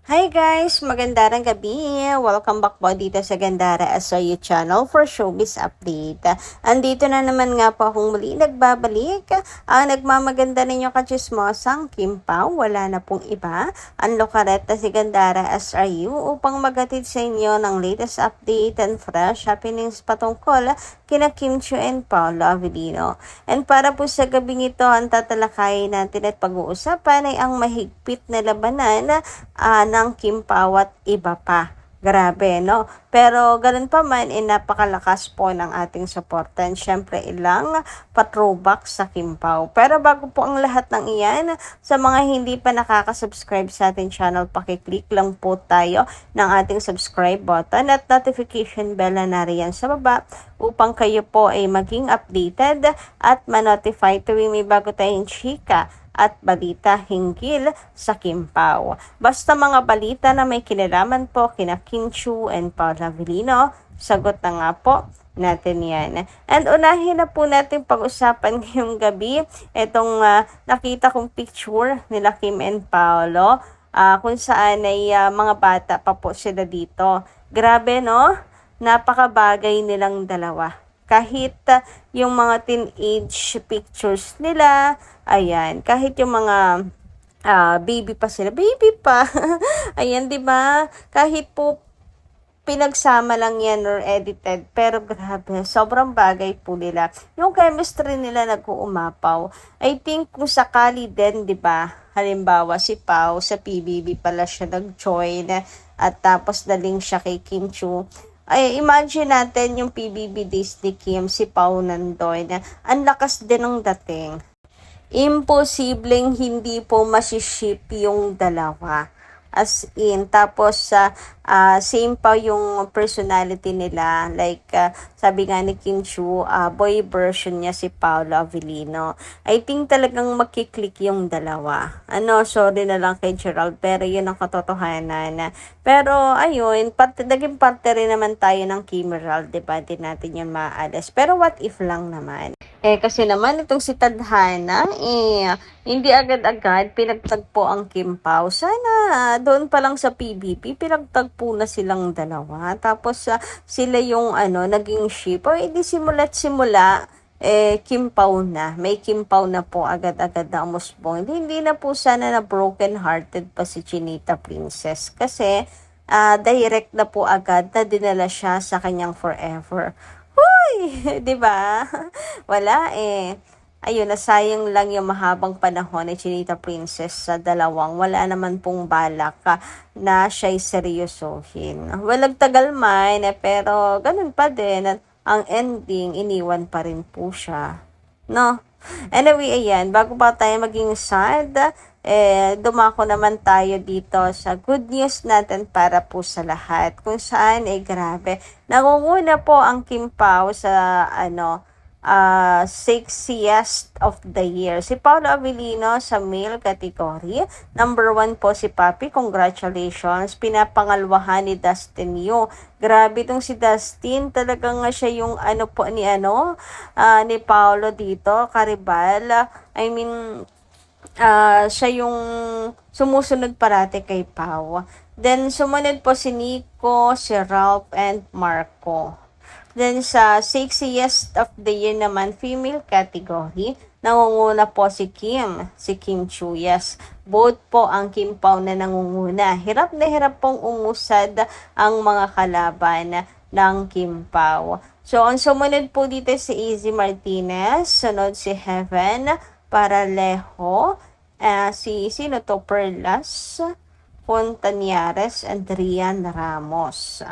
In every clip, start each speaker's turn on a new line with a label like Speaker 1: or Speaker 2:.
Speaker 1: Hi guys! Magandang gabi! Welcome back po dito sa Gandara SRU channel for showbiz update. Andito na naman nga po akong muli nagbabalik. Ang nagmamaganda ninyo kachismosang Kim Pao, wala na pong iba. Ang lokareta si Gandara SRU upang magatid sa inyo ng latest update and fresh happenings patungkol kina Kim Chiu and Paolo Avellino. And para po sa gabing ito, ang tatalakayin natin at pag-uusapan ay ang mahigpit na labanan ng Kim Pao at iba pa. Grabe, no? Pero ganun pa man, napakalakas po ng ating suporta. And syempre, ilang pa-throwback sa Kim Pao. Pero bago po ang lahat ng iyan, sa mga hindi pa nakaka-subscribe sa ating channel, pakiclick lang po tayo ng ating subscribe button at notification bell na nariyan sa baba upang kayo po ay maging updated at ma-notify tuwing may bago tayong chika at balita hinggil sa Kim Pao. Basta mga balita na may kinalaman po kina Kim Chiu and Paolo Avellino, sagot na nga po natin yan. And unahin na po natin pag-usapan ngayong gabi itong nakita kong picture nila Kim and Paolo kung saan ay mga bata pa po sila dito. Grabe, no? Napakabagay nilang dalawa. Kahit yung mga teenage pictures nila, ayan, kahit yung mga baby pa sila, baby pa, ayan, di ba? Kahit po pinagsama lang yan or edited, pero grabe, sobrang bagay po nila. Yung chemistry nila nag-uumapaw. I think kung sakali din, di ba? Halimbawa, si Pao, sa PBB pala siya nag-join, at tapos daling siya kay Kim Chiu. Ay, imagine natin yung PBB days ni Kim, si Pao nandoon. Ang lakas din ng dating. Imposibleng hindi po masiship yung dalawa. As in, tapos same pa yung personality nila. Like, sabi nga ni Kim Chiu, boy version niya si Paolo Avellino. I think talagang makiklik yung dalawa. Sorry na lang kay Gerald, pero yun ang katotohanan. Pero, ayun, naging parte rin naman tayo ng Kimeral, diba? Di natin yun maaalis. Pero what if lang naman? Kasi naman itong si Tadhana, hindi agad-agad pinagtagpo ang Kim Pao. Sana doon pa lang sa PBB, pinagtagpo na silang dalawa. Tapos sila yung naging ship. O edi simula't simula, Kim Pao na. May Kim Pao na po agad-agad na umusbong. Hindi na po sana na broken hearted pa si Chinita Princess. Kasi direct na po agad na dinala siya sa kanyang forever. 'Di ba? Wala Ayun, nasayang lang yung mahabang panahon ni Chinita Princess sa dalawang. Wala naman pong balak na siya'y seryosohin. Walang tagal man, pero ganun pa din. At ang ending, iniwan pa rin po siya. No? Anyway, ayan, bago pa tayo maging sad, dumako naman tayo dito sa good news natin para po sa lahat. Kung saan, grabe. Nangunguna po ang Kim Pao sa, sexiest of the year. Si Paolo Avellino sa male category. Number 1 po si Papi. Congratulations. Pinapangalwahan ni Dustin Yu. Grabe itong si Dustin. Talagang siya yung ni Paolo dito. Karibal. I mean, siya yung sumusunod parate kay Pao. Then, sumunod po si Nico, si Ralph, and Marco. Then, sa sexiest of the year naman, female category, nangunguna po si Kim Chiu. Yes, both po ang Kim Pao na nangunguna. Hirap na hirap pong umusad ang mga kalaban ng Kim Pao. So, ang sumunod po dito si Izzy Martinez, sunod si Heaven Paralejo, Perlas Fontañares, and Rian Ramos.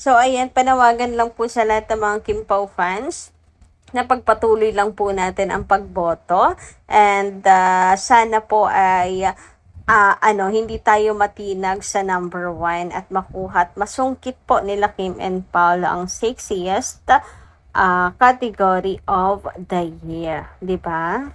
Speaker 1: So, ayan, panawagan lang po sa lahat ng mga Kim Pao fans na pagpatuloy lang po natin ang pagboto. And sana po ay hindi tayo matinag sa number 1 at makuha at masungkit po nila Kim and Paolo ang sexiest category of the year. Diba?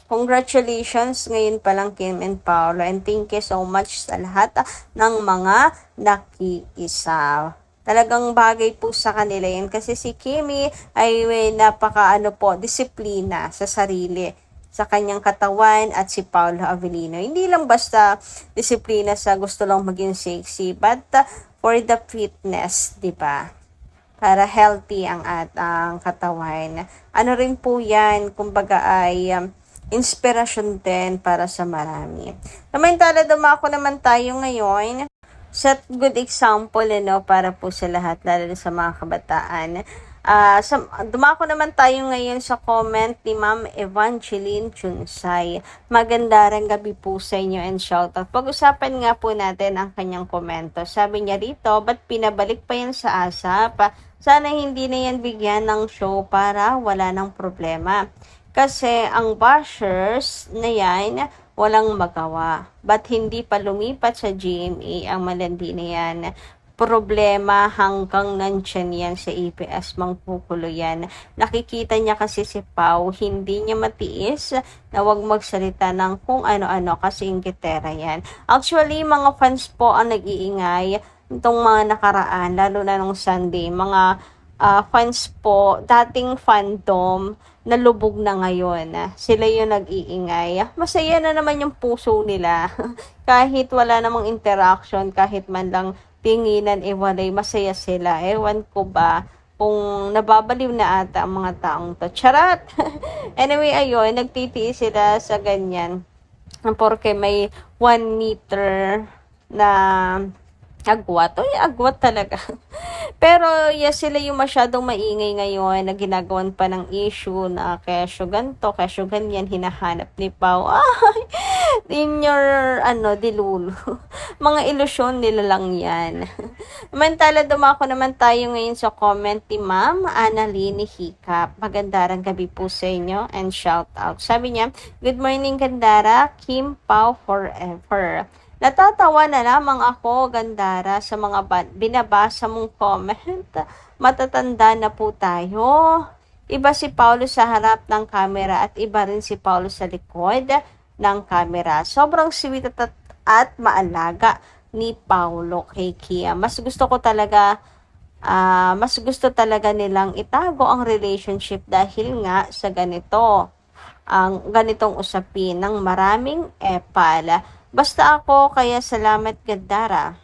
Speaker 1: Congratulations ngayon pa lang Kim and Paolo, and thank you so much sa lahat ng mga nakiisa. Talagang bagay po sa kanila yan kasi si Kimi ay may napaka disiplina sa sarili. sa kanyang katawan at si Paolo Avellino. Hindi lang basta disiplina sa gusto lang maging sexy, but for the fitness, di ba? Para healthy ang katawan. Ano rin po yan, kumbaga ay inspirasyon din para sa marami. Samantala, dumako naman tayo ngayon set good example, para po sa lahat, lalo na sa mga kabataan. Dumako naman tayo ngayon sa comment ni Ma'am Evangeline Chunsay. Magandang gabi po sa inyo and shoutout. Pag-usapan nga po natin ang kanyang komento. Sabi niya rito, ba't pinabalik pa yan sa ASAP? Sana hindi na yan bigyan ng show para wala ng problema. Kasi ang bashers na yan, walang magawa. Ba't hindi pa lumipat sa GMA ang malandi na yan? Problema hanggang nandyan yan sa EPS, mangkukulo yan. Nakikita niya kasi si Pau, hindi niya matiis na wag magsalita ng kung ano-ano kasi inggitera yan. Actually, mga fans po ang nag-iingay itong mga nakaraan, lalo na nung Sunday. Mga fans po, dating fandom, nalubog na ngayon. Sila yung nag-iingay. Masaya na naman yung puso nila. Kahit wala namang interaction, kahit man lang tinginan, walay, masaya sila. Ewan ko ba kung nababaliw na ata ang mga taong to. Charat! Anyway, ayun, nagtitiis sila sa ganyan. Porque may 1 meter na agwat. Uy, agwat talaga. Pero yes, sila yung masyadong maingay ngayon na ginagawan pa ng issue na kesyo ganto, kesyo ganyan, hinahanap ni Pau. Ay, in your, dilulo. Mga ilusyon nila lang yan. Samantala, dumako naman tayo ngayon sa comment ni Ma'am Annalyn Hikap. Magandang gabi po sa inyo and shout out. Sabi niya, good morning Gandara, Kim Pau forever. Natatawa na lamang ako, Gandara, sa mga binabasa mong comment. Matatanda na po tayo. Iba si Paulo sa harap ng camera at iba rin si Paulo sa likod ng camera. Sobrang sweet at maalaga ni Paulo kay Kia. Mas gusto talaga nilang itago ang relationship dahil nga sa ganitong usapin ng maraming epal. Basta ako, kaya salamat Gandara.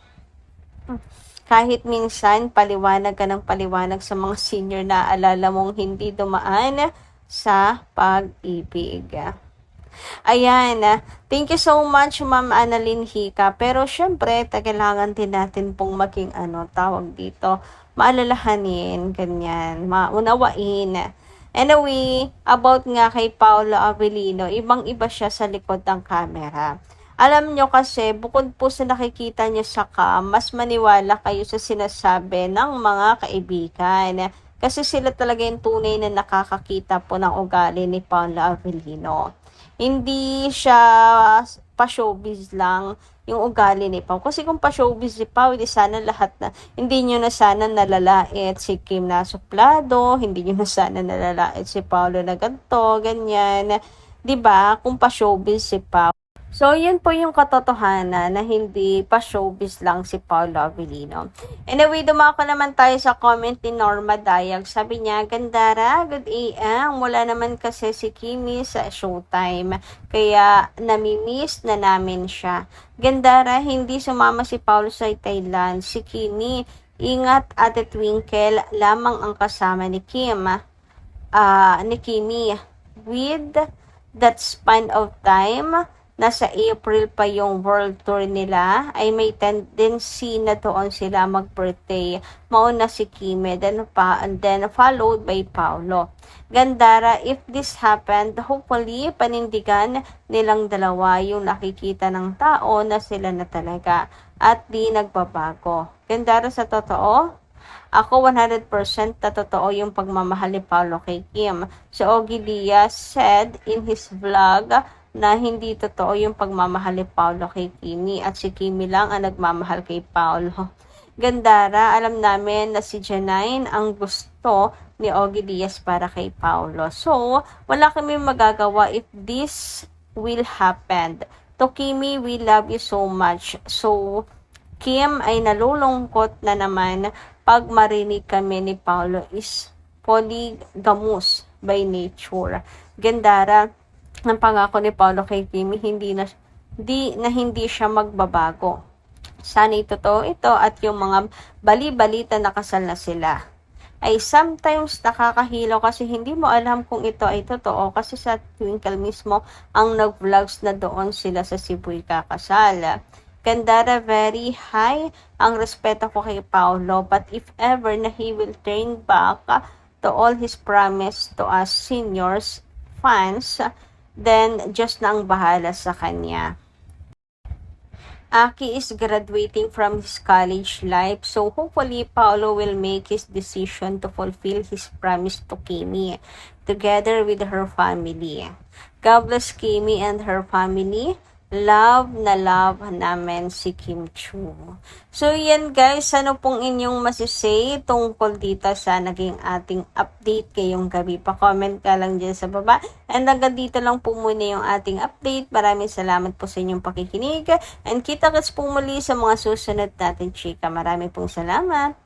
Speaker 1: Kahit minsan, paliwanag ka ng paliwanag sa mga senior na alala mong hindi dumaan sa pag-ibig. Ayan, thank you so much Ma'am Annalyn Hika. Pero syempre, kailangan din natin pong maging tawag dito, maalalahanin, ganyan, maunawain. Anyway, about nga kay Paolo Avellino, ibang-iba siya sa likod ng camera. Alam nyo kasi, bukod po sa nakikita nyo sa mas maniwala kayo sa sinasabi ng mga kaibigan. Kasi sila talaga yung tunay na nakakakita po ng ugali ni Paolo Avellino. Hindi siya pa-showbiz lang yung ugali ni Pau. Kasi kung pa-showbiz si Pau, hindi sana hindi nyo na sana nalalait si Kim na suplado, hindi nyo na sana nalalait si Paolo na ganito, ganyan. 'Di ba? Kung pa-showbiz si Pau. So, yun po yung katotohanan na hindi pa showbiz lang si Paolo Avellino. Anyway, dumako naman tayo sa comment ni Norma Dayag. Sabi niya, Gandara, good AM. Wala naman kasi si Kimi sa showtime. Kaya namimiss na namin siya. Gandara, hindi sumama si Paolo sa Thailand. Si Kimi, ingat Ate Twinkle, lamang ang kasama ni Kimi. With that span of time, nasa April pa yung world tour nila, ay may tendency na doon sila mag-birthday. Mauna si Kimi, and then followed by Paolo. Gandara, if this happened, hopefully, panindigan nilang dalawa yung nakikita ng tao na sila na talaga at di nagbabago. Gandara, sa totoo, ako 100% na totoo yung pagmamahal ni Paolo kay Kim. So, Ogie Diaz said in his vlog na hindi totoo yung pagmamahal ni Paolo kay Kimi at si Kimi lang ang nagmamahal kay Paolo. Gandara, alam namin na si Janine ang gusto ni Ogie Diaz para kay Paolo. So, wala kami magagawa if this will happen. To Kimi, we love you so much. So, Kim ay nalulungkot na naman pag marinig kami ni Paolo is polygamous by nature. Gandara, ng pangako ni Paolo kay Kimi, hindi siya magbabago. Sana totoo ito at yung mga bali-balita na kasal na sila ay sometimes nakakahilo kasi hindi mo alam kung ito ay totoo kasi sa Twinkle mismo ang nag-vlogs na doon sila sa Cebu kakasal. Gandara, very high ang respeto ko kay Paolo, but if ever na he will turn back to all his promise to us seniors, fans, then just na ang bahala sa kanya. Aki is graduating from his college life, so hopefully Paolo will make his decision to fulfill his promise to Kimi together with her family. God bless Kimi and her family. Love na love namin si Kim Chu. So yan guys, ano pong inyong masisay tungkol dito sa naging ating update ngayong gabi? Pa-comment ka lang dyan sa baba. And hanggang dito lang po muna yung ating update. Maraming salamat po sa inyong pakikinig. And kita-kits po muli sa mga susunod natin chika. Maraming pong salamat.